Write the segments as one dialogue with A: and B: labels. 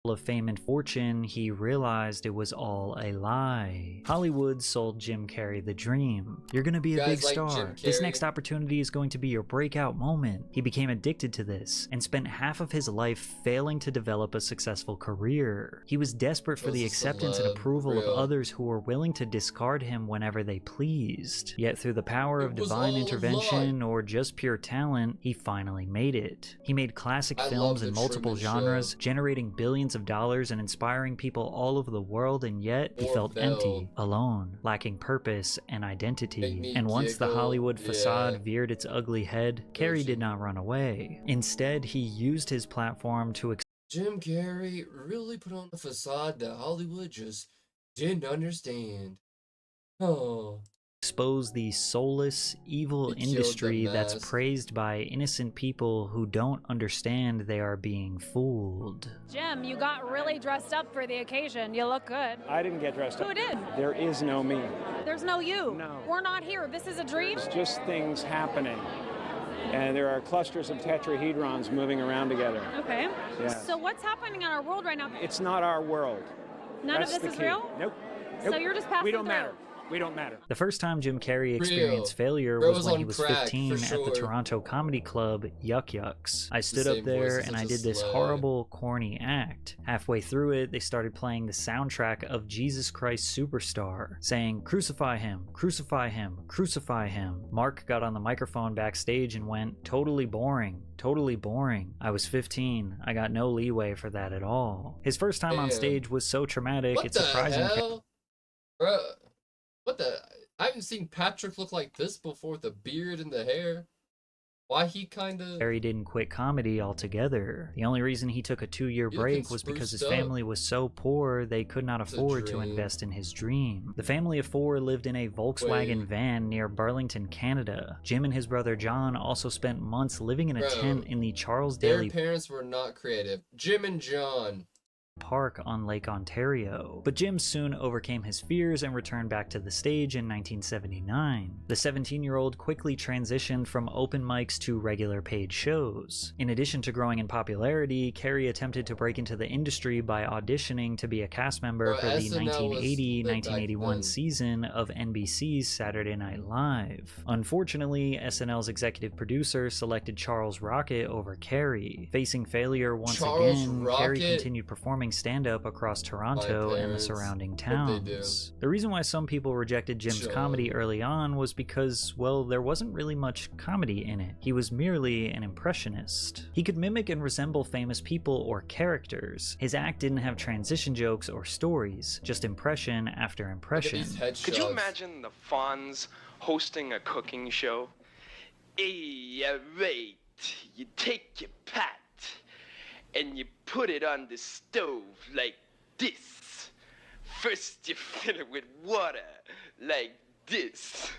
A: of fame and fortune, he realized it was all a lie. Hollywood sold Jim Carrey the dream. You're gonna be a big star. This next opportunity is going to be your breakout moment. He became addicted to this and spent half of his life failing to develop a successful career. He was desperate for the acceptance and approval of others who were willing to discard him whenever they pleased. Yet through the power of divine intervention or just pure talent, he finally made it. He made classic films in multiple genres, generating billions of dollars and inspiring people all over the world, and yet he felt empty, alone, lacking purpose and identity. And once the Hollywood facade veered its ugly head, Carrey did not run away. Instead, he used his platform to
B: Jim Carrey really put on a facade that Hollywood just didn't understand. Oh.
A: expose the soulless, evil industry that's praised by innocent people who don't understand they are being fooled.
C: Jim, you got really dressed up for the occasion. You look good.
D: I didn't get dressed up.
C: Who did?
D: There is no me.
C: There's no you.
D: No.
C: We're not here. This is a dream.
D: It's just things happening. And there are clusters of tetrahedrons moving around together.
C: Okay.
D: Yeah.
C: So what's happening in our world right now?
D: It's not our world.
C: None of this is real?
D: Nope.
C: So you're just passing
D: We don't
C: through.
D: matter. We don't matter.
A: The first time Jim Carrey experienced failure was when he was 15 at the Toronto comedy club Yuck Yucks. I stood up there and I did this horrible, corny act. Halfway through it, they started playing the soundtrack of Jesus Christ Superstar, saying, "Crucify him, crucify him, crucify him." Mark got on the microphone backstage and went, "Totally boring. Totally boring." I was 15. I got no leeway for that at all. His first time on stage was so traumatic, it's surprising.
B: Bruh. What the? I haven't seen Patrick look like this before with the beard and the hair. Why he kinda...
A: Carrey didn't quit comedy altogether. The only reason he took a 2-year break was because his family was so poor they could not afford to invest in his dream. The family of 4 lived in a Volkswagen van near Burlington, Canada. Jim and his brother John also spent months living in a tent in the Charles Daly...
B: Their parents were not creative. Jim and John.
A: Park on Lake Ontario. But Jim soon overcame his fears and returned back to the stage in 1979. The 17-year-old quickly transitioned from open mics to regular paid shows. In addition to growing in popularity, Carrey attempted to break into the industry by auditioning to be a cast member for the 1980-1981 season of NBC's Saturday Night Live. Unfortunately, SNL's executive producer selected Charles Rocket over Carrey. Facing failure once again, Carrey continued performing stand-up across Toronto and the surrounding towns. The reason why some people rejected Jim's comedy early on was because, well, there wasn't really much comedy in it. He was merely an impressionist. He could mimic and resemble famous people or characters. His act didn't have transition jokes or stories, just impression after impression.
E: Could you imagine the Fonz hosting a cooking show? Hey, right, you take your pot and you put it on the stove like this. First you fill it with water like this.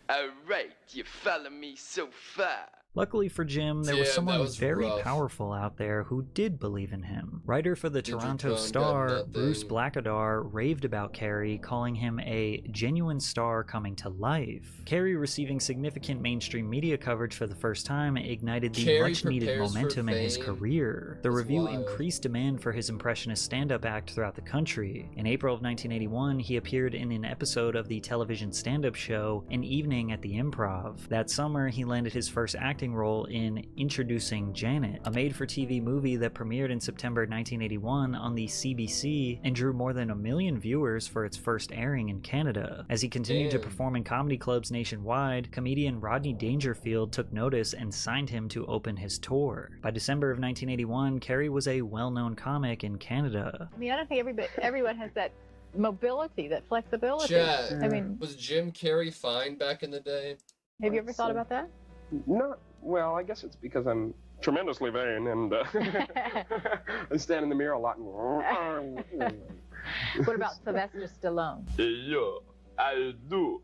E: Alright, you follow me so far?
A: Luckily for Jim, there was someone very powerful out there who did believe in him. Writer for the Toronto Star, Bruce Blackadar, raved about Carrey, calling him a genuine star coming to life. Carrey receiving significant mainstream media coverage for the first time ignited the much-needed momentum in his career. The review increased demand for his impressionist stand-up act throughout the country. In April of 1981, he appeared in an episode of the television stand-up show An Evening at the Improv. That summer, he landed his first acting role in Introducing Janet, a made-for-TV movie that premiered in September 1981 on the CBC and drew more than 1 million viewers for its first airing in Canada. As he continued to perform in comedy clubs nationwide, comedian Rodney Dangerfield took notice and signed him to open his tour. By December of 1981, Carrey was a well-known comic in Canada.
F: I mean, I don't think everyone has that mobility, that flexibility.
B: Chad,
F: I mean,
B: was Jim Carrey fine back in the day?
F: Have you ever thought about that?
G: Not well. I guess it's because I'm tremendously vain and I stand in the mirror a lot.
F: What about Sylvester Stallone?
H: Hey yo, how you do?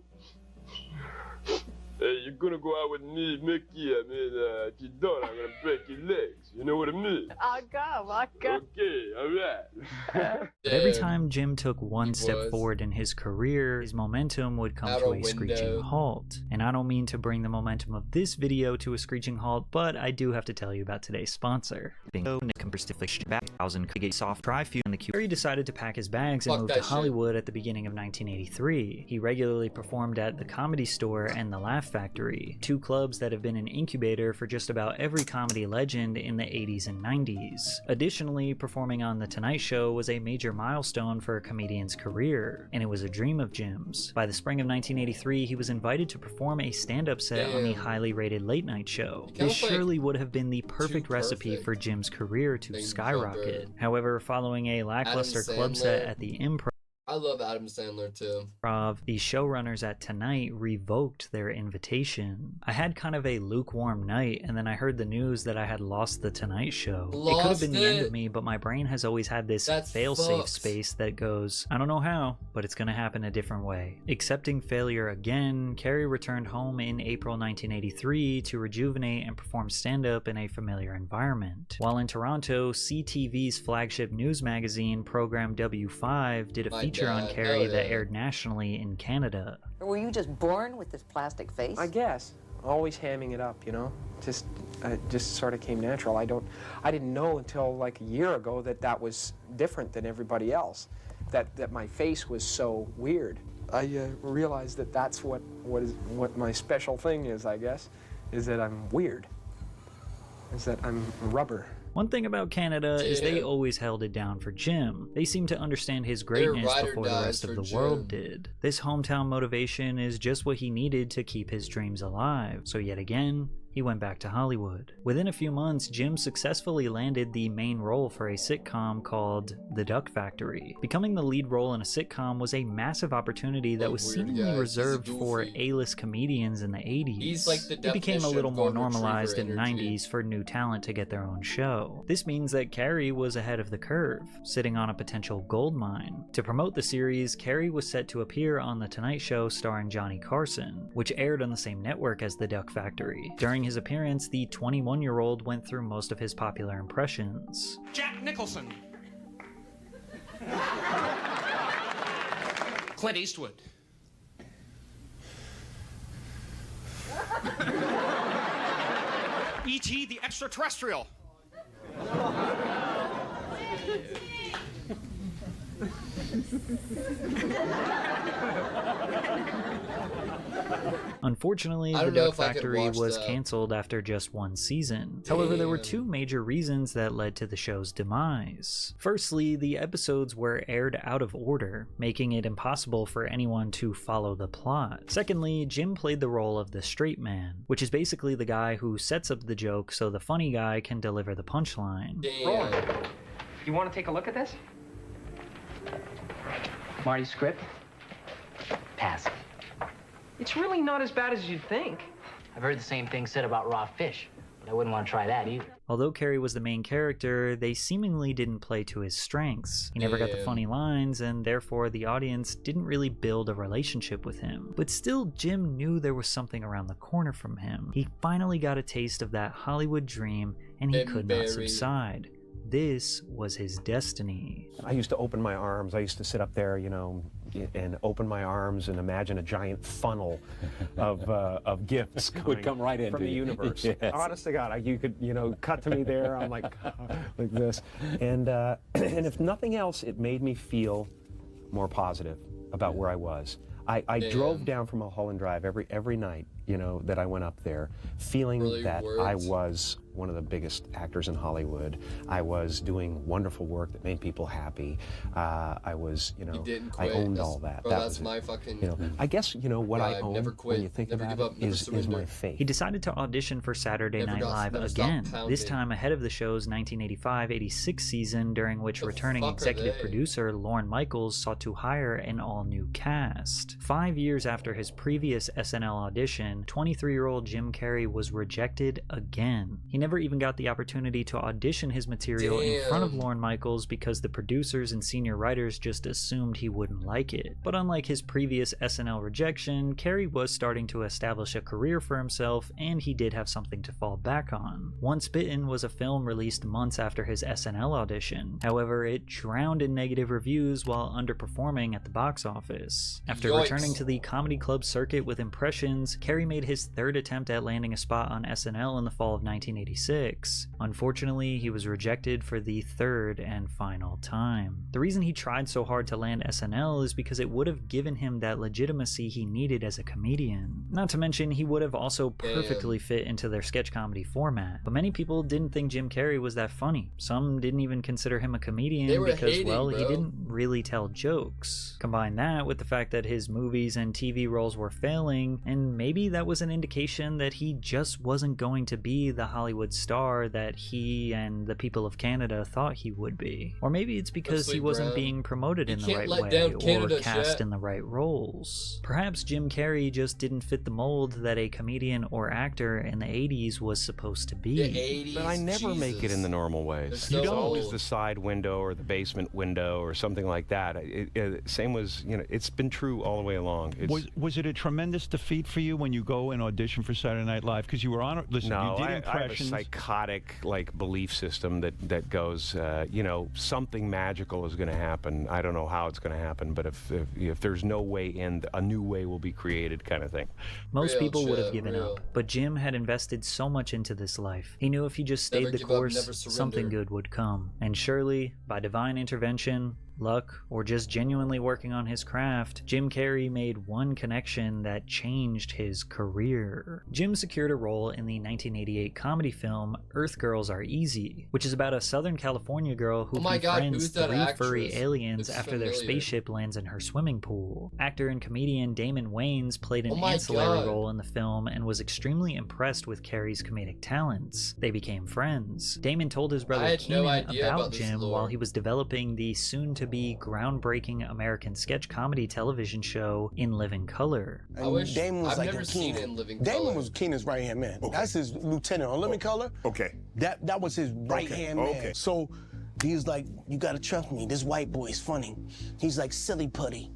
H: Hey, you're gonna go out with me, Mickey. I mean, if you don't, I'm gonna break your legs. You know what I mean?
F: I'll go.
H: Okay, alright.
A: But every time Jim took one step forward in his career, his momentum would come to a screeching halt. And I don't mean to bring the momentum of this video to a screeching halt, but I do have to tell you about today's sponsor. Carrey decided to pack his bags and move to Hollywood at the beginning of 1983. He regularly performed at the Comedy Store and the Laugh Factory, two clubs that have been an incubator for just about every comedy legend in the 80s and 90s. Additionally, performing on The Tonight Show was a major milestone for a comedian's career, and it was a dream of Jim's. By the spring of 1983, he was invited to perform a stand-up set on the highly rated late night show. This surely would have been the perfect recipe for Jim's career to skyrocket. However, following a lackluster club set at the Improv,
B: I love Adam Sandler too.
A: The showrunners at Tonight revoked their invitation. I had kind of a lukewarm night, and then I heard the news that I had lost The Tonight Show. It could have been the end of me, but my brain has always had this fail-safe space that goes, I don't know how, but it's gonna happen a different way. Accepting failure again, Carrey returned home in April 1983 to rejuvenate and perform stand-up in a familiar environment. While in Toronto, CTV's flagship news magazine, Program W5, did a feature on Carrey that aired nationally in Canada.
I: Were you just born with this plastic face?
J: I guess. Always hamming it up, you know? Just sort of came natural. I didn't know until like a year ago that that was different than everybody else. That my face was so weird. I realized that that's what my special thing is, I guess, is that I'm weird. Is that I'm rubber.
A: One thing about Canada is they always held it down for Jim. They seemed to understand his greatness before the rest of the world did. This hometown motivation is just what he needed to keep his dreams alive. So yet again, he went back to Hollywood. Within a few months, Jim successfully landed the main role for a sitcom called The Duck Factory. Becoming the lead role in a sitcom was a massive opportunity that was seemingly reserved for A-list comedians in the 80s. It became a little more normalized in the 90s for new talent to get their own show. This means that Carrey was ahead of the curve, sitting on a potential gold mine. To promote the series, Carrey was set to appear on The Tonight Show starring Johnny Carson, which aired on the same network as The Duck Factory. During his appearance, the 21-year-old went through most of his popular impressions.
K: Jack Nicholson. Clint Eastwood. E.T. the Extraterrestrial.
A: Unfortunately, The Duck Factory was canceled after just one season. However, there were two major reasons that led to the show's demise. Firstly, the episodes were aired out of order, making it impossible for anyone to follow the plot. Secondly, Jim played the role of the straight man, which is basically the guy who sets up the joke so the funny guy can deliver the punchline.
J: Roland, you want to take a look at this?
L: Marty's script? Pass.
J: It's really not as bad as you'd think.
L: I've heard the same thing said about raw fish, but I wouldn't want to try that either.
A: Although Carrey was the main character, they seemingly didn't play to his strengths. He never got the funny lines, and therefore the audience didn't really build a relationship with him. But still, Jim knew there was something around the corner from him. He finally got a taste of that Hollywood dream, and he could not subside. This was his destiny.
M: I used to open my arms. I used to sit up there, you know, and open my arms and imagine a giant funnel of gifts
D: would come right into
M: from the universe. Yes. Honest to God, you could, you know, cut to me there. I'm like this, and if nothing else, it made me feel more positive about where I was. I drove down from Mulholland Drive every night, you know, that I went up there, feeling that I was one of the biggest actors in Hollywood. I was doing wonderful work that made people happy. I was, you know, I owned all that.
B: Bro, that's my fucking,
M: you know, I guess, you know, what I own when you think about it is my faith.
A: He decided to audition for Saturday Night Live again, this time ahead of the show's 1985-86 season, during which returning executive producer Lorne Michaels sought to hire an all-new cast. 5 years after his previous SNL audition, 23-year-old Jim Carrey was rejected again. He never even got the opportunity to audition his material in front of Lorne Michaels because the producers and senior writers just assumed he wouldn't like it. But unlike his previous SNL rejection, Carrey was starting to establish a career for himself, and he did have something to fall back on. Once Bitten was a film released months after his SNL audition. However, it drowned in negative reviews while underperforming at the box office. After returning to the comedy club circuit with Impressions, Carrey made his third attempt at landing a spot on SNL in the fall of 1986. Unfortunately, he was rejected for the third and final time. The reason he tried so hard to land SNL is because it would have given him that legitimacy he needed as a comedian. Not to mention, he would have also perfectly fit into their sketch comedy format. But many people didn't think Jim Carrey was that funny. Some didn't even consider him a comedian because, well, he didn't really tell jokes. Combine that with the fact that his movies and TV roles were failing, and maybe that was an indication that he just wasn't going to be the Hollywood star that he and the people of Canada thought he would be. Or maybe it's because he wasn't being promoted in the right way or cast in the right roles. Perhaps Jim Carrey just didn't fit the mold that a comedian or actor in the 80s was supposed to be.
B: The 80s,
M: but I never make it in the normal ways.
B: So
M: It's always the side window or the basement window or something like that. Same was, you know, it's been true all the way along.
N: Was it a tremendous defeat for you when you go and audition for Saturday Night Live? Because you were on it. Listen,
M: no,
N: you did impressions.
M: I have a psychotic belief system that goes, you know, something magical is going to happen. I don't know how it's going to happen, but if there's no way in, a new way will be created, kind of thing.
A: Most people would have given up, but Jim had invested so much into this life. He knew if he just stayed the course, something good would come. And surely, by divine intervention, luck, or just genuinely working on his craft, Jim Carrey made one connection that changed his career. Jim secured a role in the 1988 comedy film Earth Girls Are Easy, which is about a Southern California girl who befriends three furry aliens after their spaceship lands in her swimming pool. Actor and comedian Damon Wayans played an ancillary role in the film and was extremely impressed with Carrey's comedic talents. They became friends. Damon told his brother Keenan about Jim while he was developing the soon-to-be groundbreaking American sketch comedy television show In Living Color.
O: Damon was like a Keenan. Damon was Keenan's right-hand man. Okay. That's his lieutenant on Living Color.
P: Okay.
O: That was his right-hand man. Okay. So he's like, you gotta trust me. This white boy is funny. He's like silly putty.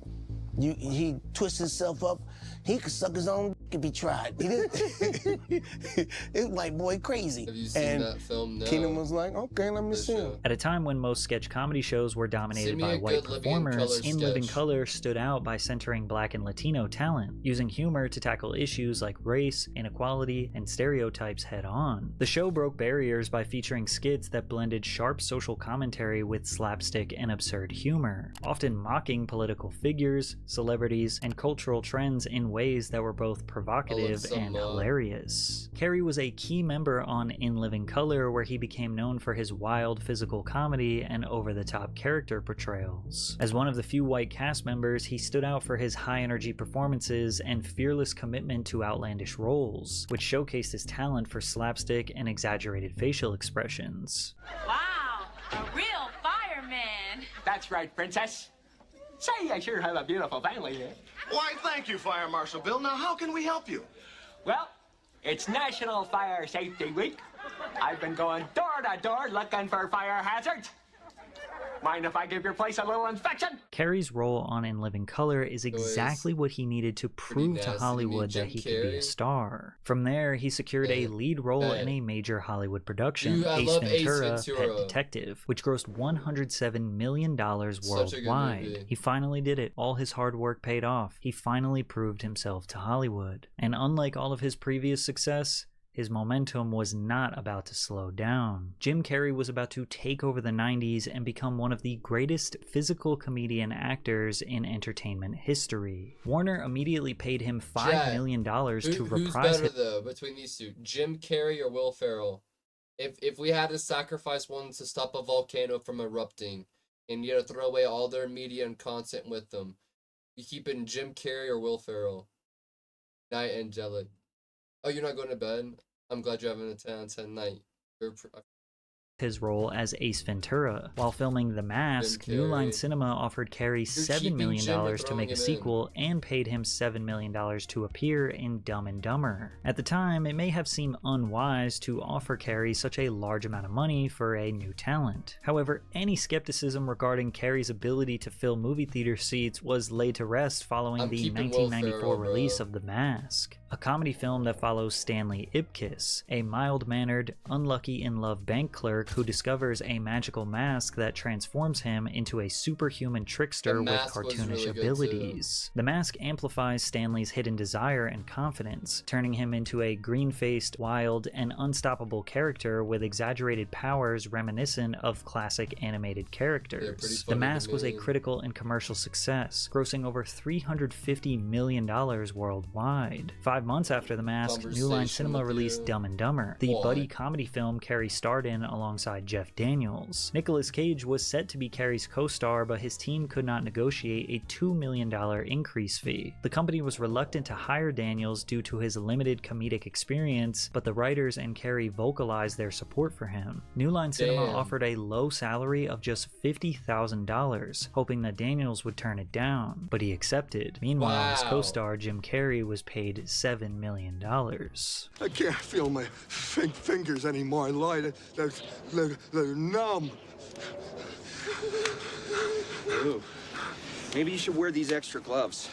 O: He twists himself up. He could suck his own if he tried. This white boy crazy.
B: Have you seen that film? No.
O: Keenan was like, okay, let me see him.
A: At a time when most sketch comedy shows were dominated by white performers, In Living Color stood out by centering Black and Latino talent, using humor to tackle issues like race, inequality, and stereotypes head on. The show broke barriers by featuring skits that blended sharp social commentary with slapstick and absurd humor, often mocking political figures, celebrities, and cultural trends in ways that were both provocative and hilarious. Carrey was a key member on In Living Color, where he became known for his wild physical comedy and over-the-top character portrayals. As one of the few white cast members, he stood out for his high-energy performances and fearless commitment to outlandish roles, which showcased his talent for slapstick and exaggerated facial expressions.
Q: Wow, a real fireman!
R: That's right, princess. Say, I sure have a beautiful family here.
K: Why, thank you, Fire Marshal Bill. Now, how can we help you?
R: Well, it's National Fire Safety Week. I've been going door to door looking for fire hazards. Mind if I give your place a little inspection?
A: Carrey's role on In Living Color is exactly what he needed to prove to Hollywood that he could be a star. From there, he secured a lead role in a major Hollywood production, Ace Ventura, Pet Detective, which grossed $107 million worldwide. He finally did it. All his hard work paid off. He finally proved himself to Hollywood. And unlike all of his previous success, his momentum was not about to slow down. Jim Carrey was about to take over the 90s and become one of the greatest physical comedian actors in entertainment history. Warner immediately paid him $5 million to reprise
B: Who's better, though, between these two? Jim Carrey or Will Ferrell? If we had to sacrifice one to stop a volcano from erupting, and you had to throw away all their media and content with them, you keeping Jim Carrey or Will Ferrell? Night Angelic. Oh, you're not going to bed? I'm glad you're having a 10 out of 10 night.
A: his role as Ace Ventura. While filming The Mask, New Line Cinema offered Carrey $7 million to make a sequel and paid him $7 million to appear in Dumb and Dumber. At the time, it may have seemed unwise to offer Carrey such a large amount of money for a new talent. However, any skepticism regarding Carrey's ability to fill movie theater seats was laid to rest following the 1994 release of The Mask, a comedy film that follows Stanley Ipkiss, a mild-mannered, unlucky-in-love bank clerk who discovers a magical mask that transforms him into a superhuman trickster with cartoonish abilities. The mask amplifies Stanley's hidden desire and confidence, turning him into a green-faced, wild, and unstoppable character with exaggerated powers reminiscent of classic animated characters. The Mask was a critical and commercial success, grossing over $350 million worldwide. 5 months after The Mask, New Line Cinema released Dumb and Dumber, the buddy comedy film Carrey starred in alongside Jeff Daniels. Nicolas Cage was set to be Carrey's co-star, but his team could not negotiate a $2 million increase fee. The company was reluctant to hire Daniels due to his limited comedic experience, but the writers and Carrey vocalized their support for him. New Line Cinema offered a low salary of just $50,000, hoping that Daniels would turn it down, but he accepted. Meanwhile, his co-star Jim Carrey was paid $7 million.
K: I can't feel my fingers anymore, Lloyd. They're numb.
P: Ooh. Maybe you should wear these extra gloves.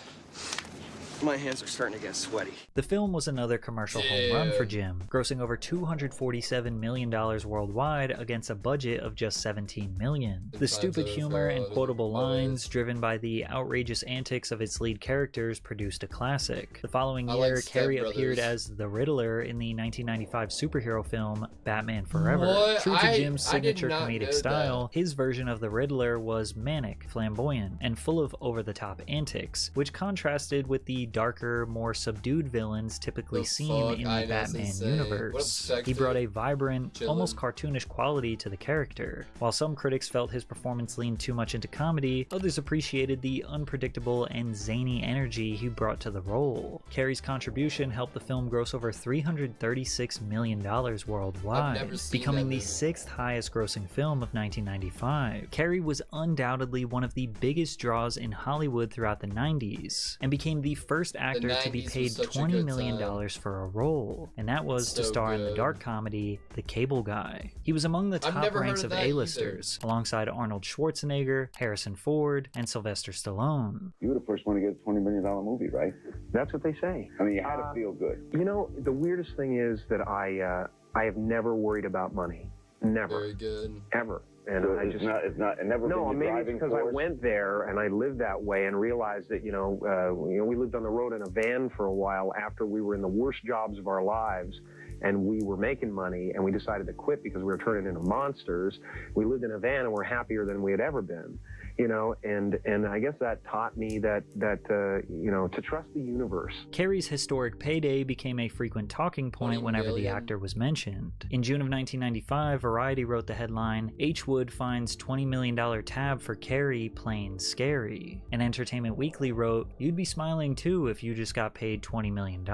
P: My hands are starting to get sweaty.
A: The film was another commercial home run for Jim, grossing over $247 million worldwide against a budget of just $17 million. The stupid humor and quotable lines, driven by the outrageous antics of its lead characters, produced a classic. The following year, Carrey appeared as the Riddler in the 1995 superhero film Batman Forever. True to Jim's signature comedic style, his version of the Riddler was manic, flamboyant, and full of over-the-top antics, which contrasted with the darker, more subdued villains typically seen in the Batman universe. He brought a vibrant, almost cartoonish quality to the character. While some critics felt his performance leaned too much into comedy, others appreciated the unpredictable and zany energy he brought to the role. Carrey's contribution helped the film gross over $336 million worldwide, becoming the 6th highest grossing film of 1995. Carrey was undoubtedly one of the biggest draws in Hollywood throughout the 90s, and became the first actor to be paid $20 million for a role, and that was to star in the dark comedy The Cable Guy. He was among the top ranks of A-listers, alongside Arnold Schwarzenegger, Harrison Ford, and Sylvester Stallone.
S: You were the first one to get a $20 million movie, right?
M: That's what they say.
S: I mean, you had to feel good.
M: You know, the weirdest thing is that I have never worried about money. Never.
B: Very good.
M: Ever. And
S: so
M: I just
S: it never
M: no,
S: been
M: maybe
S: driving
M: it's because
S: force?
M: I went there and I lived that way and realized that we lived on the road in a van for a while after we were in the worst jobs of our lives, and we were making money, and we decided to quit because we were turning into monsters. We lived in a van and we're happier than we had ever been. And I guess that taught me that to trust the universe.
A: Carrey's historic payday became a frequent talking point whenever the actor was mentioned. In June of 1995, Variety wrote the headline, "H. Wood finds $20 million tab for Carrey playing scary." And Entertainment Weekly wrote, "You'd be smiling too if you just got paid $20 million.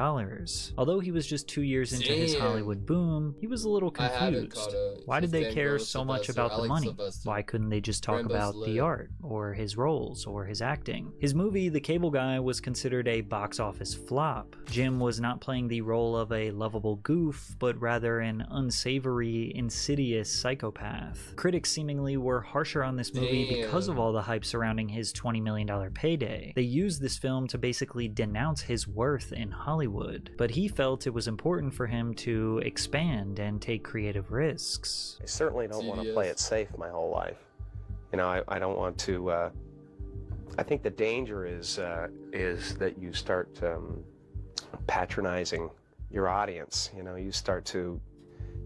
A: Although he was just 2 years into his Hollywood boom, he was a little confused. Why did they care so much about the money? Why couldn't they just talk about the art, or his roles, or his acting?" His movie, The Cable Guy, was considered a box office flop. Jim was not playing the role of a lovable goof, but rather an unsavory, insidious psychopath. Critics seemingly were harsher on this movie because of all the hype surrounding his $20 million payday. They used this film to basically denounce his worth in Hollywood, but he felt it was important for him to expand and take creative risks.
J: I certainly don't want to play it safe my whole life. I don't want to. I think the danger is that you start patronizing your audience. You start to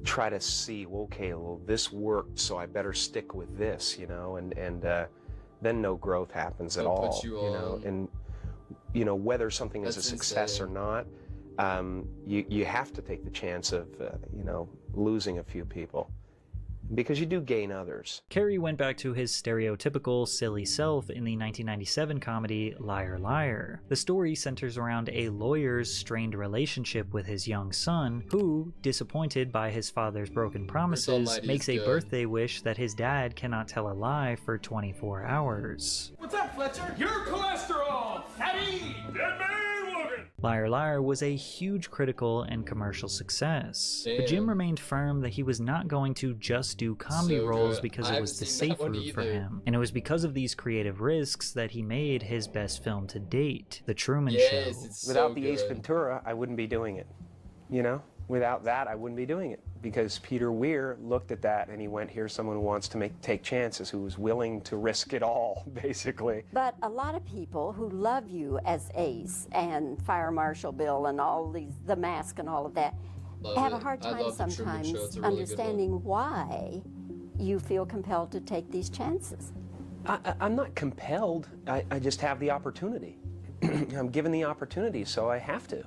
J: try to see, okay, well, this worked, so I better stick with this. And then no growth happens at all. And whether something is a success or not, you have to take the chance of losing a few people. because you do gain others.
A: Carrey went back to his stereotypical silly self in the 1997 comedy Liar Liar. The story centers around a lawyer's strained relationship with his young son, who, disappointed by his father's broken promises, makes a birthday wish that his dad cannot tell a lie for 24 hours.
R: What's up, Fletcher? Your cholesterol! Fatty! Dead man walking!
A: Liar Liar was a huge critical and commercial success, but Jim remained firm that he was not going to just do comedy roles because it was the safe route for him, and it was because of these creative risks that he made his best film to date, The Truman Show.
J: Without the Ace Ventura, I wouldn't be doing it, you know? Without that, I wouldn't be doing it, because Peter Weir looked at that and he went, here's someone who wants to take chances, who's willing to risk it all, basically.
T: But a lot of people who love you as Ace and Fire Marshal Bill and all these, The Mask and all of that, have a hard time sometimes understanding why you feel compelled to take these chances.
J: I'm not compelled, I just have the opportunity. I'm given the opportunity, so I have to.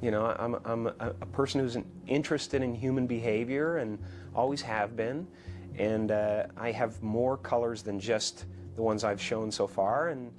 J: You know, I'm a person who's interested in human behavior and always have been, and I have more colors than just the ones I've shown so far, and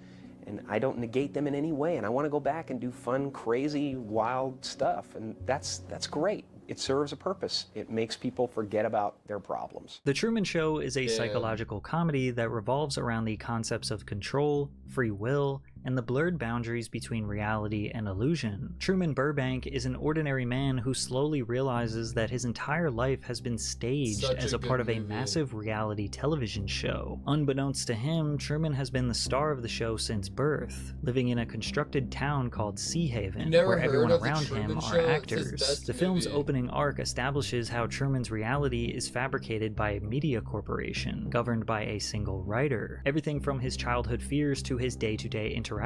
J: I don't negate them in any way, and I want to go back and do fun, crazy, wild stuff, and that's great. It serves a purpose. It makes people forget about their problems.
A: The Truman Show is a psychological comedy that revolves around the concepts of control, free will, and the blurred boundaries between reality and illusion. Truman Burbank is an ordinary man who slowly realizes that his entire life has been staged as a part of a massive reality television show. Unbeknownst to him, Truman has been the star of the show since birth, living in a constructed town called Sea Haven, where everyone around him are actors. The film's opening arc establishes how Truman's reality is fabricated by a media corporation, governed by a single writer. Everything from his childhood fears to his day-to-day interactions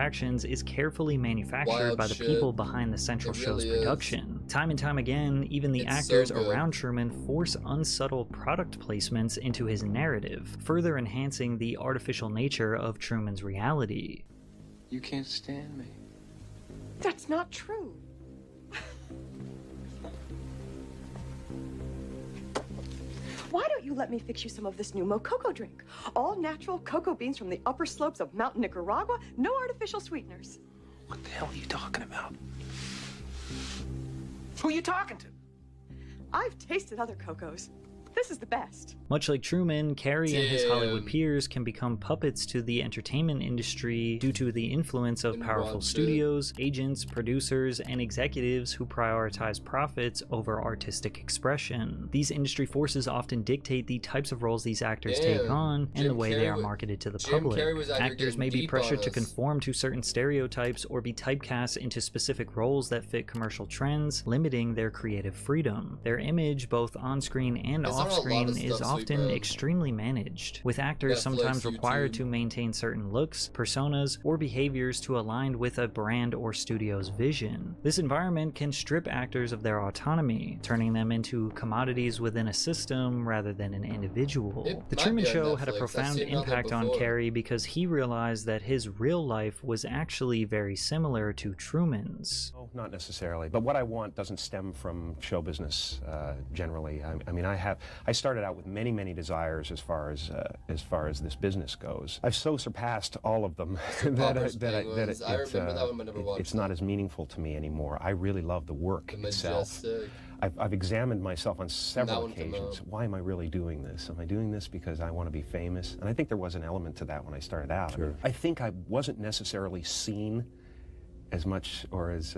A: is carefully manufactured by the people behind the central show's production. Time and time again, even the actors around Truman force unsubtle product placements into his narrative, further enhancing the artificial nature of Truman's reality.
P: You can't stand me.
U: That's not true. Why don't you let me fix you some of this new Mococo drink? All natural cocoa beans from the upper slopes of Mountain Nicaragua, no artificial sweeteners.
P: What the hell are you talking about? Who are you talking to?
U: I've tasted other cocos. This is the best.
A: Much like Truman, Carrey and his Hollywood peers can become puppets to the entertainment industry due to the influence of powerful studios, agents, producers, and executives who prioritize profits over artistic expression. These industry forces often dictate the types of roles these actors take on and the way they are marketed to the public. Actors may be pressured to conform to certain stereotypes or be typecast into specific roles that fit commercial trends, limiting their creative freedom. Their image, both on-screen and off-screen, is often extremely managed, with actors sometimes required to maintain certain looks, personas, or behaviors to align with a brand or studio's vision. This environment can strip actors of their autonomy, turning them into commodities within a system rather than an individual. The Truman Show had a profound impact on Carrey because he realized that his real life was actually very similar to Truman's.
M: Oh, not necessarily, but what I want doesn't stem from show business generally. I mean, I started out with many desires as far as this business goes. I've so surpassed all of them it's not as meaningful to me anymore. I really love the work itself. I've examined myself on several occasions. Why am I really doing this? Am I doing this because I want to be famous? And I think there was an element to that when I started out. Sure. I think I wasn't necessarily seen as much or as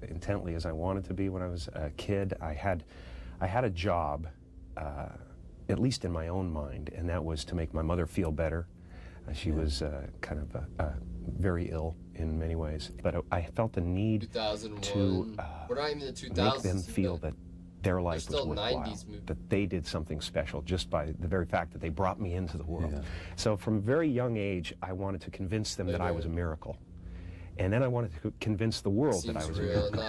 M: intently as I wanted to be when I was a kid. I had a job, at least in my own mind, and that was to make my mother feel better. She was kind of very ill in many ways, but I felt the need to make them feel that their life was worthwhile, that they did something special just by the very fact that they brought me into the world. Yeah. So from a very young age, I wanted to convince them that I was a miracle. And then I wanted to convince the world that I was a miracle.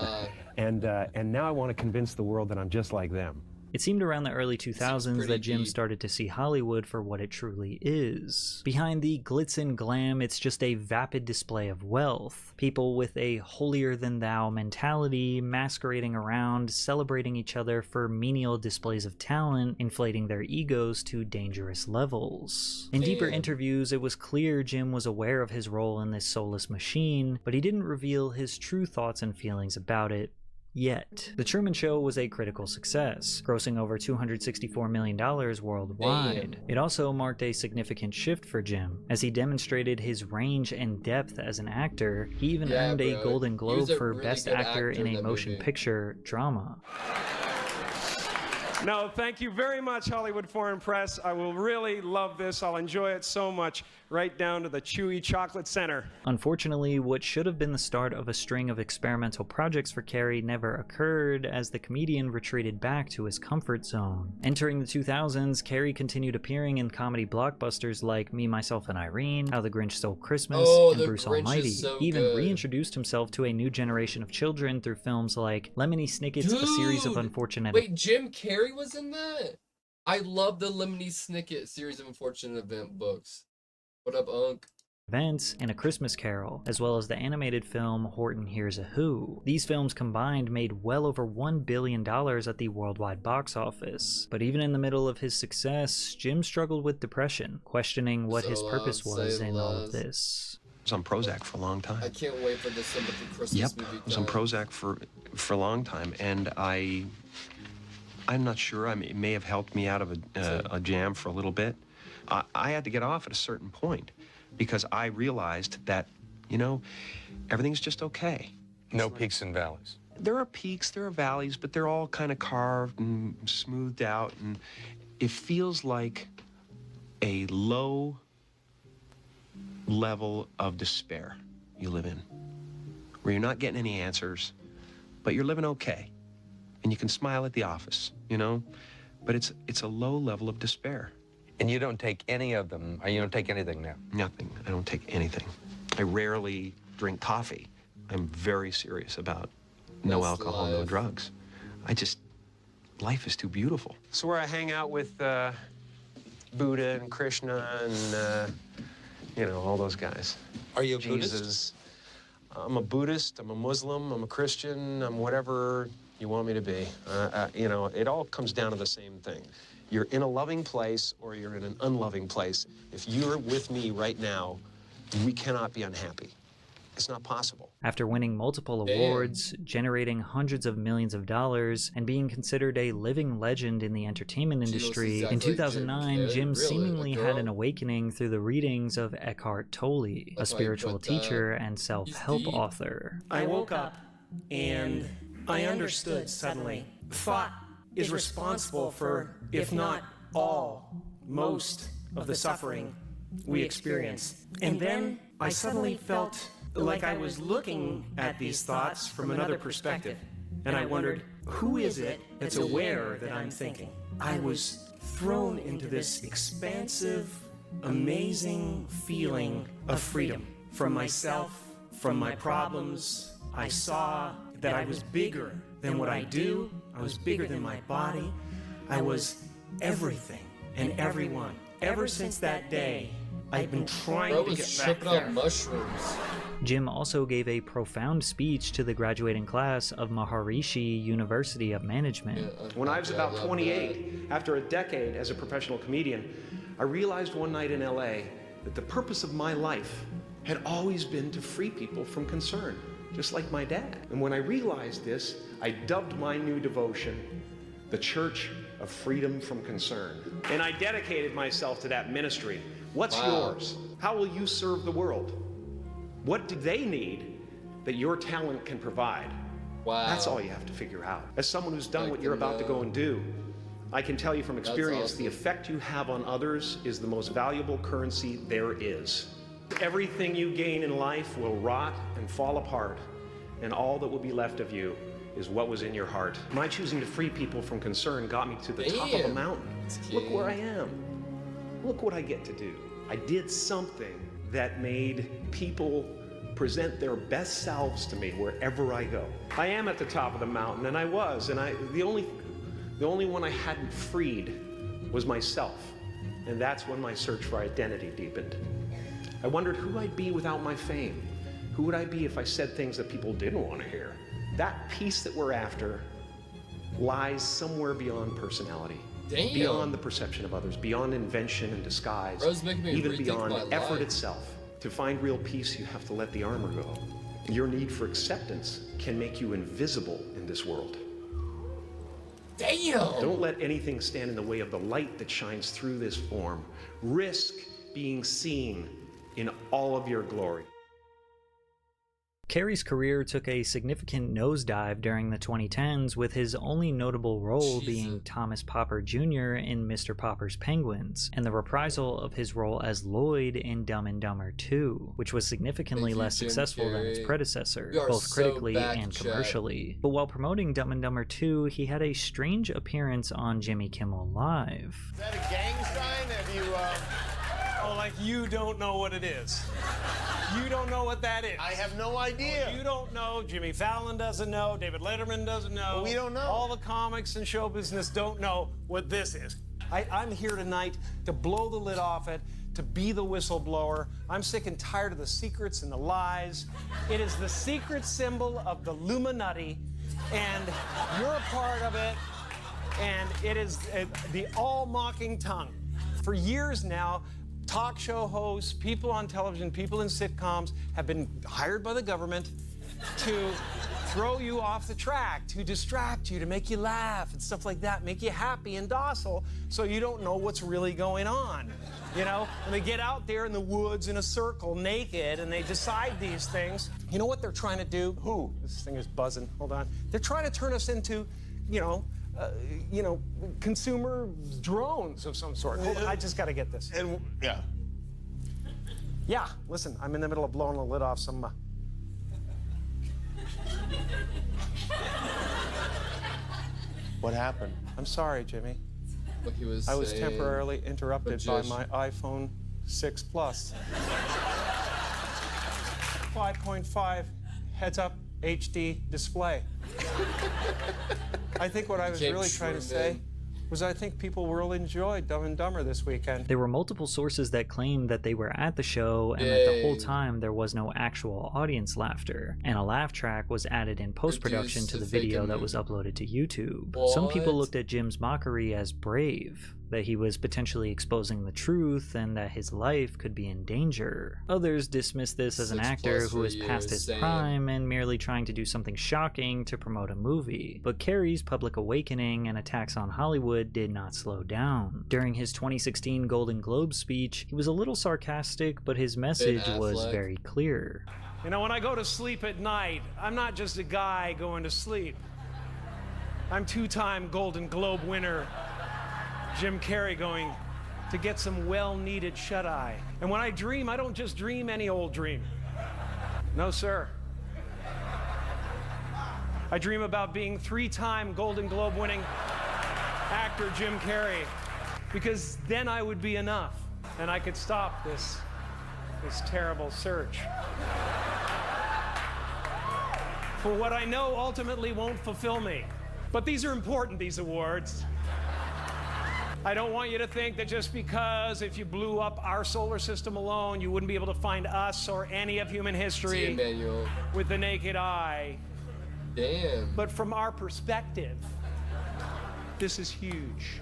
M: And now I want to convince the world that I'm just like them.
A: It seemed around the early 2000s that Jim started to see Hollywood for what it truly is. Behind the glitz and glam, it's just a vapid display of wealth. People with a holier-than-thou mentality masquerading around, celebrating each other for menial displays of talent, inflating their egos to dangerous levels. In deeper interviews, it was clear Jim was aware of his role in this soulless machine, but he didn't reveal his true thoughts and feelings about it. Yet. The Truman Show was a critical success, grossing over $264 million worldwide. It also marked a significant shift for Jim. As he demonstrated his range and depth as an actor, he even earned a Golden Globe for Best Actor in a Motion Picture Drama.
D: No, thank you very much, Hollywood Foreign Press. I will really love this. I'll enjoy it so much, right down to the chewy chocolate center.
A: Unfortunately, what should have been the start of a string of experimental projects for Carrey never occurred, as the comedian retreated back to his comfort zone. Entering the 2000s, Carrey continued appearing in comedy blockbusters like Me, Myself, and Irene, How the Grinch Stole Christmas, and Bruce Almighty. He even reintroduced himself to a new generation of children through films like Lemony Snicket's A Series of Unfortunate...
B: Wait, Jim Carrey was in that? I love the Lemony Snicket Series of Unfortunate Event books. What up, Unc?
A: Events and A Christmas Carol, as well as the animated film Horton Hears a Who. These films combined made well over $1 billion at the worldwide box office. But even in the middle of his success, Jim struggled with depression, questioning what his purpose was in all of this.
M: I was on Prozac for a long time.
B: I can't wait for the Sympathy Christmas movie.
M: I was on Prozac for a long time, and I'm not sure. I mean, it may have helped me out of a jam for a little bit. I had to get off at a certain point because I realized that, you know, everything's just okay.
C: No peaks and valleys.
M: There are peaks, there are valleys, but they're all kind of carved and smoothed out, and it feels like a low level of despair you live in, where you're not getting any answers, but you're living okay. And you can smile at the office, you know, but it's a low level of despair.
C: And you don't take any of them, or you don't take anything now?
M: Nothing. I don't take anything. I rarely drink coffee. I'm very serious about no alcohol, no drugs. Life is too beautiful.
J: It's where I hang out with Buddha and Krishna and, you know, all those guys.
C: Are you a
J: Jesus.
C: Buddhist?
J: I'm a Buddhist, I'm a Muslim, I'm a Christian, I'm whatever you want me to be. You know, it all comes down to the same thing. You're in a loving place or you're in an unloving place. If you're with me right now, we cannot be unhappy. It's not possible.
A: After winning multiple awards, generating hundreds of millions of dollars, and being considered a living legend in the entertainment industry, in 2009, Jim seemingly had an awakening through the readings of Eckhart Tolle, a spiritual teacher and self-help author.
O: I woke up and I understood suddenly. Thought is responsible for, if not all, most of the suffering we experience. And then I suddenly felt like I was looking at these thoughts from another perspective. And I wondered, who is it that's aware that I'm thinking? I was thrown into this expansive, amazing feeling of freedom from myself, from my problems. I saw that I was bigger than what I do. I was bigger than my body. I was everything and everyone. Ever since that day, I've been trying to get back there.
B: Mushrooms.
A: Jim also gave a profound speech to the graduating class of Maharishi University of Management.
J: When I was about 28, after a decade as a professional comedian, I realized one night in LA that the purpose of my life had always been to free people from concern, just like my dad. And when I realized this, I dubbed my new devotion the Church of Freedom from Concern. And I dedicated myself to that ministry. What's yours? How will you serve the world? What do they need that your talent can provide? That's all you have to figure out. As someone who's done what you're about to go and do, I can tell you from experience, the effect you have on others is the most valuable currency there is. Everything you gain in life will rot and fall apart, and all that will be left of you is what was in your heart. My choosing to free people from concern got me to the top of a mountain. Look where I am. Look what I get to do. I did something that made people present their best selves to me wherever I go. I am at the top of the mountain, and I was, and the
M: The only one I hadn't freed was myself. And that's when my search for identity deepened. I wondered who I'd be without my fame. Who would I be if I said things that people didn't want to hear? That peace that we're after lies somewhere beyond personality.
B: Damn.
M: Beyond the perception of others, beyond invention and disguise,
B: Bro's making me
M: even
B: rethink
M: beyond
B: my
M: effort
B: life.
M: itself. To find real peace, you have to let the armor go. Your need for acceptance can make you invisible in this world.
B: Damn!
M: Don't let anything stand in the way of the light that shines through this form. Risk being seen in all of your glory.
A: Carrey's career took a significant nosedive during the 2010s, with his only notable role being Thomas Popper Jr. in Mr. Popper's Penguins, and the reprisal of his role as Lloyd in Dumb and Dumber 2, which was significantly less successful than its predecessor, both critically and commercially. But while promoting Dumb and Dumber 2, he had a strange appearance on Jimmy Kimmel Live.
E: Is that a gang sign? Have you,
D: Oh, like you don't know what it is. You don't know what that is.
E: I have no idea.
D: You don't know. Jimmy Fallon doesn't know. David Letterman doesn't know.
E: We don't know.
D: All the comics and show business don't know what this is. I'm here tonight to blow the lid off it, to be the whistleblower. I'm sick and tired of the secrets and the lies. It is the secret symbol of the Illuminati, and you're a part of it, and it is the all-mocking tongue. For years now, talk show hosts, people on television, people in sitcoms have been hired by the government to throw you off the track, to distract you, to make you laugh and stuff like that, make you happy and docile so you don't know what's really going on. You know, and they get out there in the woods in a circle naked and they decide these things. You know what they're trying to do? Who? This thing is buzzing. Hold on. They're trying to turn us into, consumer drones of some sort. Hold on, I just got to get this.
E: And yeah.
D: Yeah, listen, I'm in the middle of blowing the lid off some.
E: What happened?
D: I'm sorry, Jimmy.
B: What he was
D: I was
B: saying,
D: temporarily interrupted by
B: just-
D: my iPhone 6 Plus. 5.5 heads-up HD display. I think what I was really trying to say was I think people will enjoy Dumb and Dumber this weekend.
A: There were multiple sources that claimed that they were at the show and that the whole time there was no actual audience laughter, and a laugh track was added in post-production to the video that was uploaded to YouTube. Some people looked at Jim's mockery as brave, that he was potentially exposing the truth and that his life could be in danger. Others dismissed this as an actor who was past his prime and merely trying to do something shocking to promote a movie. But Carrey's public awakening and attacks on Hollywood did not slow down. During his 2016 Golden Globe speech, he was a little sarcastic, but his message was very clear.
D: You know, when I go to sleep at night, I'm not just a guy going to sleep. I'm two-time Golden Globe winner Jim Carrey going to get some well-needed shut-eye. And when I dream, I don't just dream any old dream. No, sir. I dream about being three-time Golden Globe winning actor Jim Carrey, because then I would be enough and I could stop this terrible search for what I know ultimately won't fulfill me. But these are important, these awards. I don't want you to think that just because if you blew up our solar system alone, you wouldn't be able to find us or any of human history with the naked eye.
B: Damn.
D: But from our perspective, this is huge.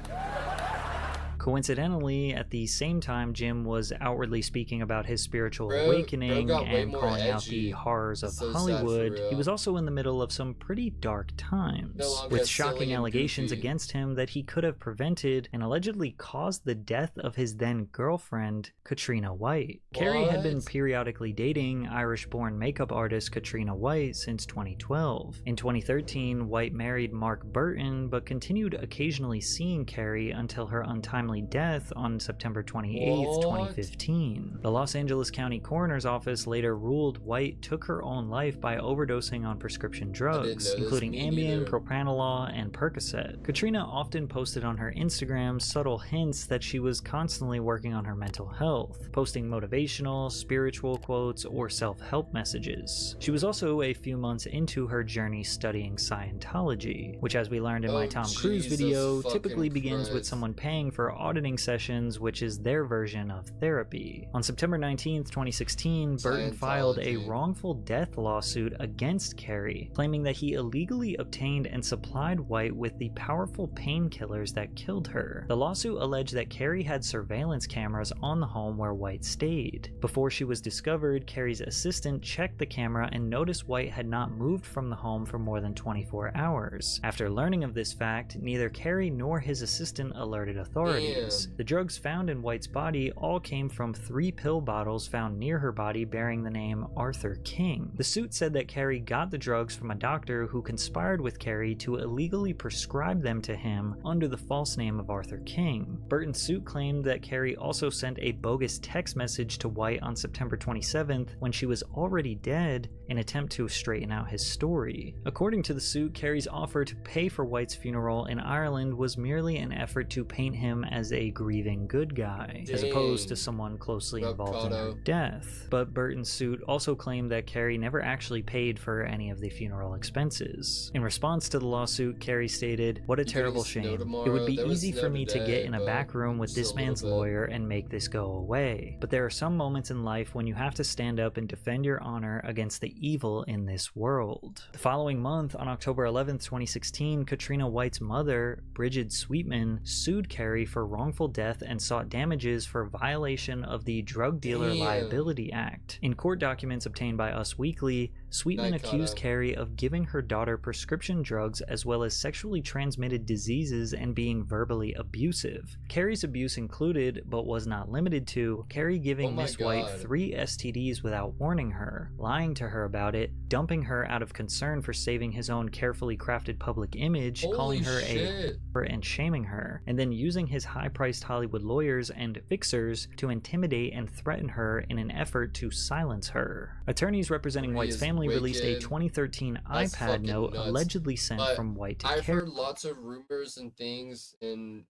A: Coincidentally, at the same time Jim was outwardly speaking about his spiritual awakening and calling out the horrors of Hollywood, he was also in the middle of some pretty dark times, with shocking allegations against him that he could have prevented and allegedly caused the death of his then girlfriend, Katrina White. Carrey had been periodically dating Irish-born makeup artist Katrina White since 2012. In 2013, White married Mark Burton, but continued occasionally seeing Carrey until her untimely untimely death on September 28th, 2015. The Los Angeles County Coroner's Office later ruled White took her own life by overdosing on prescription drugs, including Ambien, propranolol, and Percocet. Katrina often posted on her Instagram subtle hints that she was constantly working on her mental health, posting motivational, spiritual quotes, or self-help messages. She was also a few months into her journey studying Scientology, which, as we learned in my Tom Cruise video, typically begins with someone paying for auditing sessions, which is their version of therapy. On September 19th, 2016, Burton filed a wrongful death lawsuit against Carrey, claiming that he illegally obtained and supplied White with the powerful painkillers that killed her. The lawsuit alleged that Carrey had surveillance cameras on the home where White stayed. Before she was discovered, Carrey's assistant checked the camera and noticed White had not moved from the home for more than 24 hours. After learning of this fact, neither Carrey nor his assistant alerted authorities. The drugs found in White's body all came from 3 pill bottles found near her body bearing the name Arthur King. The suit said that Carrey got the drugs from a doctor who conspired with Carrey to illegally prescribe them to him under the false name of Arthur King. Burton's suit claimed that Carrey also sent a bogus text message to White on September 27th when she was already dead in an attempt to straighten out his story. According to the suit, Carrey's offer to pay for White's funeral in Ireland was merely an effort to paint him as a grieving good guy, as opposed to someone closely involved in her death. But Burton's suit also claimed that Carrey never actually paid for any of the funeral expenses. In response to the lawsuit, Carrey stated, "What a terrible shame. It would be easy for me to get in a back room with this man's lawyer and make this go away. But there are some moments in life when you have to stand up and defend your honor against the evil in this world." The following month, on October 11th, 2016, Katrina White's mother, Bridget Sweetman, sued Carrey for wrongful death and sought damages for violation of the Drug Dealer Liability Act. In court documents obtained by Us Weekly, Sweetman accused Carrey of giving her daughter prescription drugs as well as sexually transmitted diseases and being verbally abusive. Carrey's abuse included, but was not limited to, Carrey giving Miss White 3 STDs without warning her, lying to her about it, dumping her out of concern for saving his own carefully crafted public image, calling her a and shaming her, and then using his high-priced Hollywood lawyers and fixers to intimidate and threaten her in an effort to silence her. Attorneys representing White's family released a 2013 iPad note allegedly sent from White to Carrey.
B: I've heard lots of rumors and things in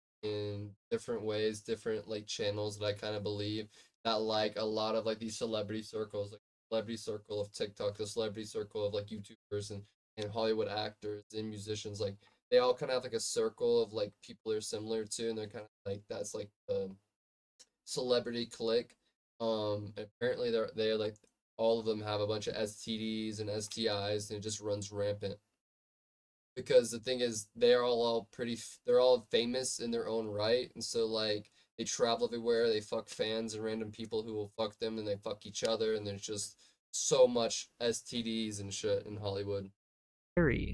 B: different ways, different like channels that I kind of believe that like a lot of like these celebrity circles, like celebrity circle of TikTok, the celebrity circle of like YouTubers and Hollywood actors and musicians, like they all kind of have like a circle of like people they're similar to, and they're kind of like that's like the celebrity clique. Apparently they're like all of them have a bunch of STDs and STIs, and it just runs rampant. Because the thing is, they're all famous in their own right, and so like they travel everywhere, they fuck fans and random people who will fuck them, and they fuck each other, and there's just so much STDs and shit in Hollywood.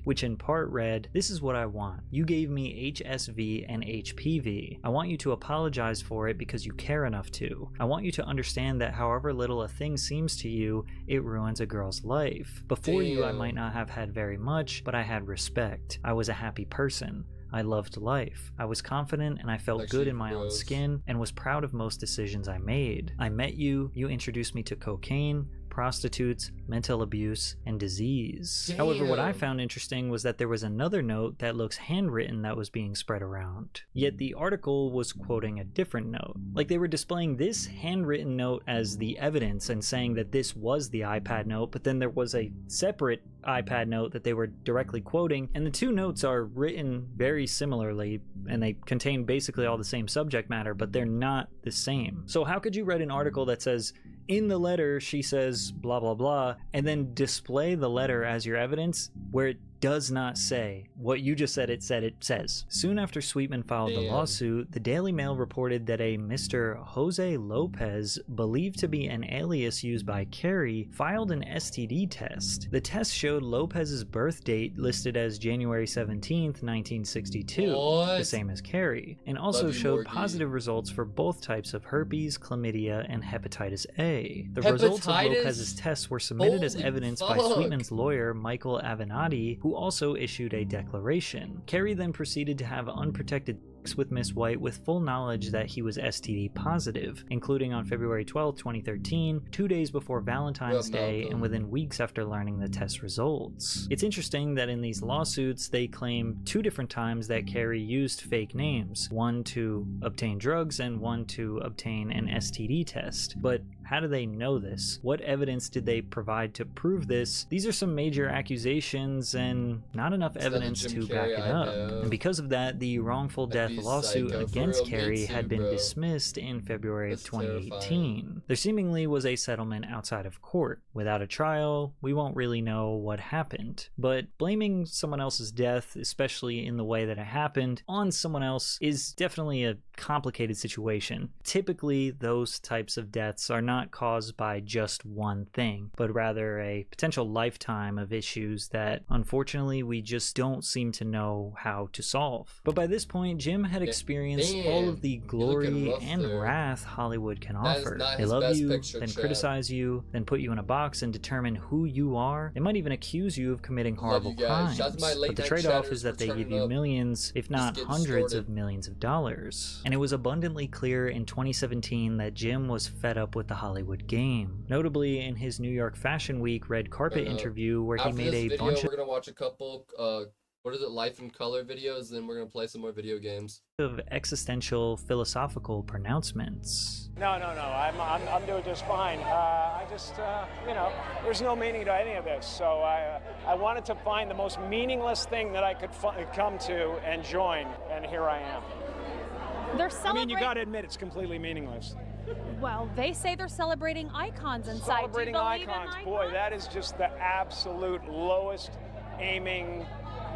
A: Which in part read, "This is what I want. You gave me HSV and HPV. I want you to apologize for it because you care enough to. I want you to understand that however little a thing seems to you, it ruins a girl's life. Before you, I might not have had very much, but I had respect. I was a happy person. I loved life. I was confident and I felt good in my own skin and was proud of most decisions I made. I met you, you introduced me to cocaine, prostitutes, mental abuse, and disease." However, what I found interesting was that there was another note that looks handwritten that was being spread around. Yet the article was quoting a different note. Like they were displaying this handwritten note as the evidence and saying that this was the iPad note, but then there was a separate iPad note that they were directly quoting, and the two notes are written very similarly, and they contain basically all the same subject matter, but they're not the same. So how could you write an article that says, "In the letter she says blah blah blah," and then display the letter as your evidence where it does not say what you just said it says? Soon after Sweetman filed the lawsuit, the Daily Mail reported that a Mr. Jose Lopez, believed to be an alias used by Carrey, filed an STD test. The test showed Lopez's birth date listed as January 17th, 1962, the same as Carrey, and also showed positive results for both types of herpes, chlamydia, and hepatitis A. The results of Lopez's tests were submitted as evidence by Sweetman's lawyer, Michael Avenatti, who also issued a declaration. Carrey then proceeded to have unprotected talks with Miss White with full knowledge that he was STD positive, including on February 12, 2013, 2 days before Valentine's Day and within weeks after learning the test results. It's interesting that in these lawsuits, they claim 2 different times that Carrey used fake names, one to obtain drugs and one to obtain an STD test. But how do they know this? What evidence did they provide to prove this? These are some major accusations and not enough evidence to back it up. And because of that, the wrongful death lawsuit against Carrey had been dismissed in February of 2018. There seemingly was a settlement outside of court. Without a trial, we won't really know what happened. But blaming someone else's death, especially in the way that it happened, on someone else is definitely a complicated situation. Typically, those types of deaths are not caused by just one thing, but rather a potential lifetime of issues that unfortunately we just don't seem to know how to solve. But by this point, Jim had experienced all of the glory and wrath Hollywood can offer. They love you, then criticize you, then put you in a box and determine who you are. They might even accuse you of committing horrible crimes. But the trade-off is that they give you millions, if not hundreds of millions of dollars. And it was abundantly clear in 2017 that Jim was fed up with the Hollywood game. Notably in his New York Fashion Week red carpet interview where he made a bunch of...
B: We're gonna watch a couple, what is it, Life in Color videos, and then we're gonna play some more video games.
A: Of existential philosophical pronouncements.
D: No. I'm doing just fine. I just, you know, there's no meaning to any of this. So I wanted to find the most meaningless thing that I could come to and join, and here I am.
G: They're celebrating.
D: I mean, you got to admit it's completely meaningless.
G: Well, they say they're celebrating icons inside.
D: Celebrating icons, boy, that is just the absolute lowest aiming,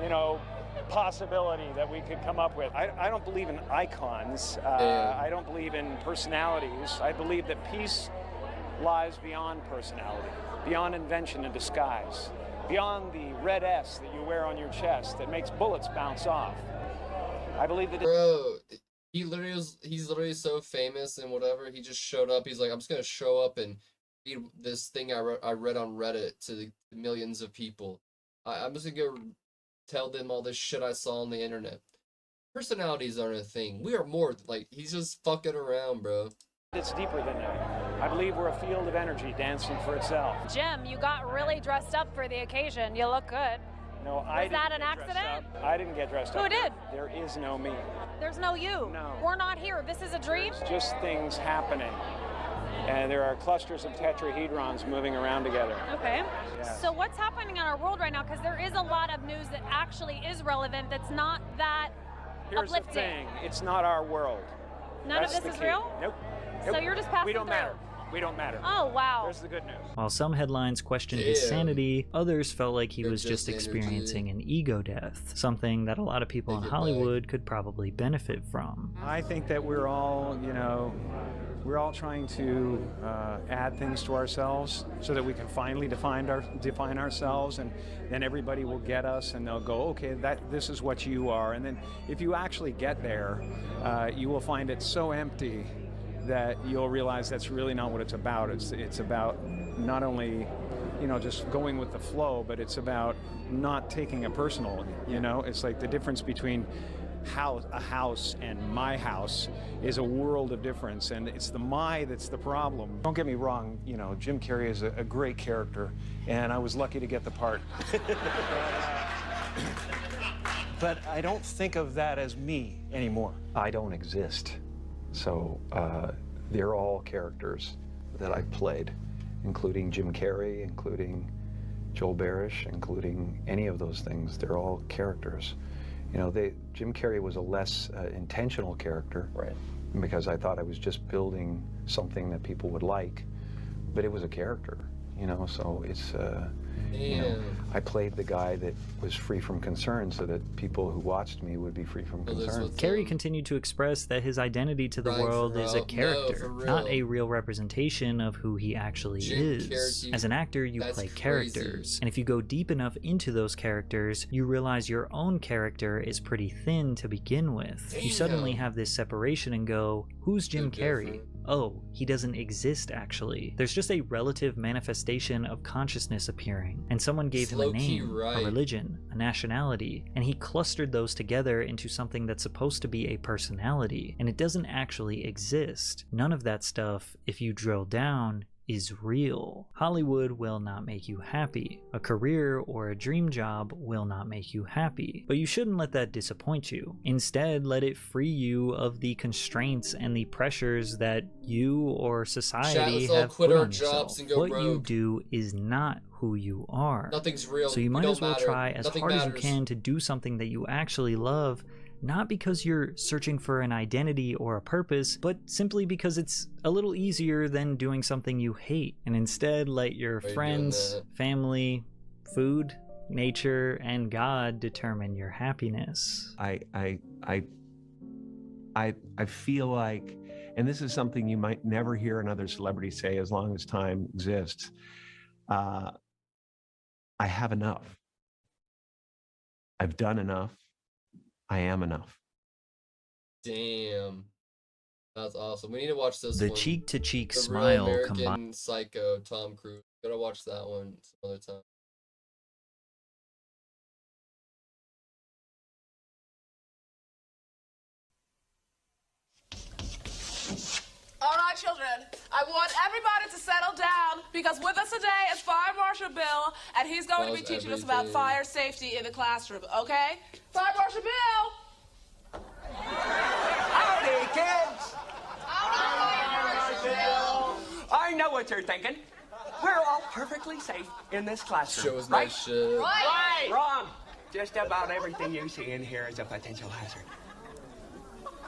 D: you know, possibility that we could come up with. I don't believe in icons. I don't believe in personalities. I believe that peace lies beyond personality, beyond invention and disguise, beyond the red S that you wear on your chest that makes bullets bounce off. I believe that.
B: Bro, he's literally so famous and whatever. He just showed up. He's like, I'm just gonna show up and read this thing I read on Reddit to the millions of people. I'm just gonna go tell them all this shit I saw on the internet. Personalities aren't a thing. We are more like, he's just fucking around, bro.
D: It's deeper than that. I believe we're a field of energy dancing for itself.
G: Jim, you got really dressed up for the occasion. You look good.
D: No, I didn't.
G: Was that an accident?
D: I didn't get dressed up.
G: Who did?
D: There is no me.
G: There's no you.
D: No.
G: We're not here. This is a dream?
D: There's just things happening. And there are clusters of tetrahedrons moving around together.
G: Okay.
D: Yes.
G: So what's happening in our world right now? Because there is a lot of news that actually is relevant that's not that
D: Here's
G: uplifting.
D: the thing. It's not our world.
G: None
D: That's
G: of this
D: the
G: is
D: key.
G: real?
D: Nope.
G: So you're just passing
D: We don't
G: through.
D: matter. We don't matter.
G: Oh, wow.
D: There's the good news.
A: While some headlines questioned his sanity, others felt like he was just experiencing an ego death, something that a lot of people in Hollywood could probably benefit from.
D: I think that we're all, you know, we're all trying to add things to ourselves so that we can finally define ourselves, and then everybody will get us and they'll go, okay, this is what you are. And then if you actually get there, you will find it so empty that you'll realize that's really not what it's about. It's about not only, you know, just going with the flow, but it's about not taking it personal, you know? It's like the difference between a house and my house is a world of difference, and it's the my that's the problem. Don't get me wrong, you know, Jim Carrey is a great character, and I was lucky to get the part. But I don't think of that as me anymore.
M: I don't exist. So they're all characters that I've played, including Jim Carrey, including Joel Barish, including any of those things. They're all characters. You know, Jim Carrey was a less intentional character, right? Because I thought I was just building something that people would like, but it was a character, you know. So it's, you know, I played the guy that was free from concern so that people who watched me would be free from concern.
A: Carrey continued to express that his identity to the world is a character, not a real representation of who he actually is. As an actor, you play characters, and if you go deep enough into those characters, you realize your own character is pretty thin to begin with. You suddenly have this separation and go, who's Jim Carrey? oh, he doesn't exist actually. There's just a relative manifestation of consciousness appearing, and someone gave him a name, a religion, a nationality, and he clustered those together into something that's supposed to be a personality, and it doesn't actually exist. None of that stuff, if you drill down, is real. Hollywood will not make you happy. A career or a dream job will not make you happy. But you shouldn't let that disappoint you. Instead, let it free you of the constraints and the pressures that you or society have put on yourself. What you do is not who you are.
B: Nothing's real.
A: So you might as well try as hard as you can to do something that you actually love, not because you're searching for an identity or a purpose, but simply because it's a little easier than doing something you hate. And instead, let your friends, family, food, nature, and God determine your happiness.
M: I feel like, and this is something you might never hear another celebrity say as long as time exists, I have enough. I've done enough. I am enough.
B: Damn. That's awesome. We need to watch this
A: one.
B: The
A: cheek-to-cheek
B: the
A: smile
B: Real American
A: combined.
B: Psycho, Tom Cruise. Gotta watch that one some other time.
F: All right, children, I want everybody to settle down because with us today is Fire Marshal Bill, and he's going to be teaching us about fire safety in the classroom, okay? Fire Marshal Bill!
R: Howdy, kids! I know what you're thinking. We're all perfectly safe in this classroom,
B: Shows
R: right?
B: my shit.
R: Right! Wrong! Just about everything you see in here is a potential hazard.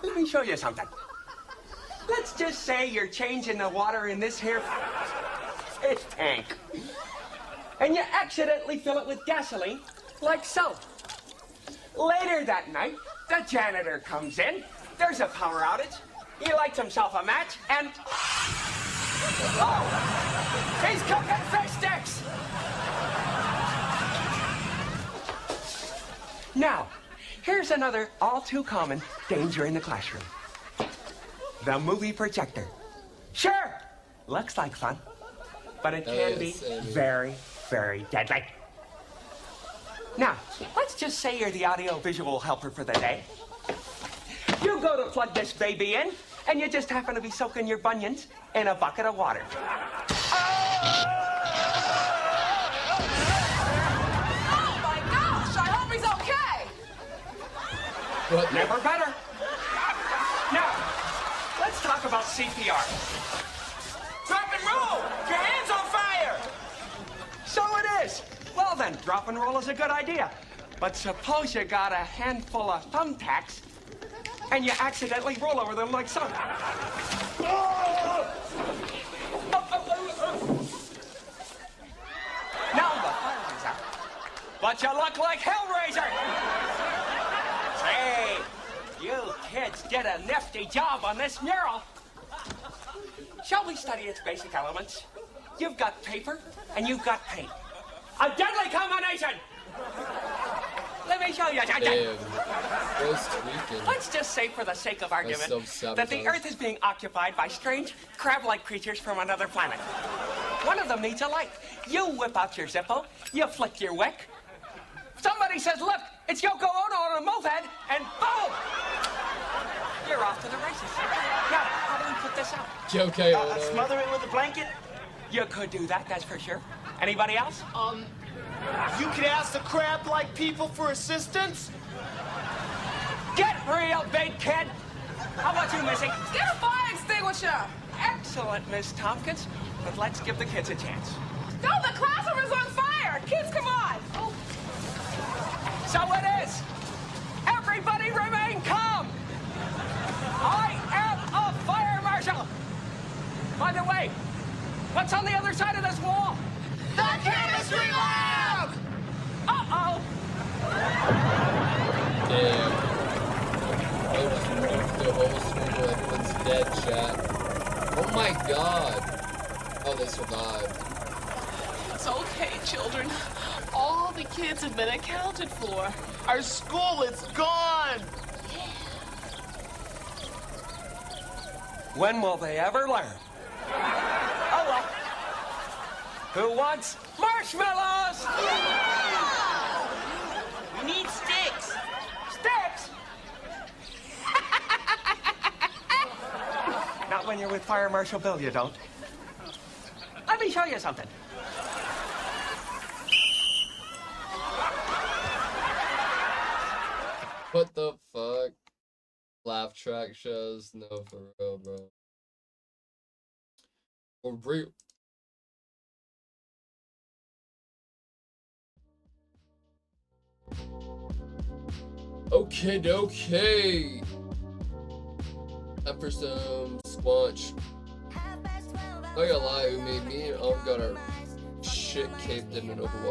R: Let me show you something. Let's just say you're changing the water in this here fish tank. And you accidentally fill it with gasoline, like so. Later that night, the janitor comes in. There's a power outage. He lights himself a match and... oh! He's cooking fish sticks! Now, here's another all too common danger in the classroom. The movie projector. Sure, looks like fun, but it can be very, very deadly. Now, let's just say you're the audio-visual helper for the day. You go to plug this baby in, and you just happen to be soaking your bunions in a bucket of water.
F: Oh my gosh, I hope he's okay!
R: Never better. Now, let's talk about CPR. Drop and roll! Your hand's on fire! So it is. Well then, drop and roll is a good idea. But suppose you got a handful of thumbtacks and you accidentally roll over them like so. Now the fire is out, but you look like Hellraiser. Say, you kids did a nifty job on this mural. Shall we study its basic elements? You've got paper and you've got paint. A deadly combination! Let me show you. Let's just say, for the sake of argument, that the Earth is being occupied by strange, crab-like creatures from another planet. One of them needs a light. You whip out your Zippo, you flick your wick. Somebody says, look, it's Yoko Ono on a moped, and boom! You're off to the races. Now, how do we put this out?
B: Yoko Ono.
R: Smother it with a blanket? You could do that, that's for sure. Anybody else?
E: You could ask the crab-like people for assistance?
R: Get real, big kid! How about you, Missy?
F: Get a fire extinguisher!
R: Excellent, Miss Tompkins. But let's give the kids a chance.
F: No, the classroom is on fire! Kids, come on! Oh.
R: So it is! Everybody remain calm! I am a fire marshal! By the way, what's on the other side of this wall?
F: The chemistry lab!
R: Uh-oh!
B: Damn. I just moved the whole screen where everyone's dead, chat. Oh my god. Oh, they survived.
F: It's okay, children. All the kids have been accounted for.
E: Our school is gone!
R: When will they ever learn? Oh well. Who wants marshmallows?
Q: We need sticks.
R: Sticks? Not when you're with Fire Marshal Bill, you don't. Let me show you something.
B: What the fuck? Laugh track shows? No, for real, bro. For real. Okay. Time for some squanch. Not gonna lie, who made me and got our shit caved in an Overwatch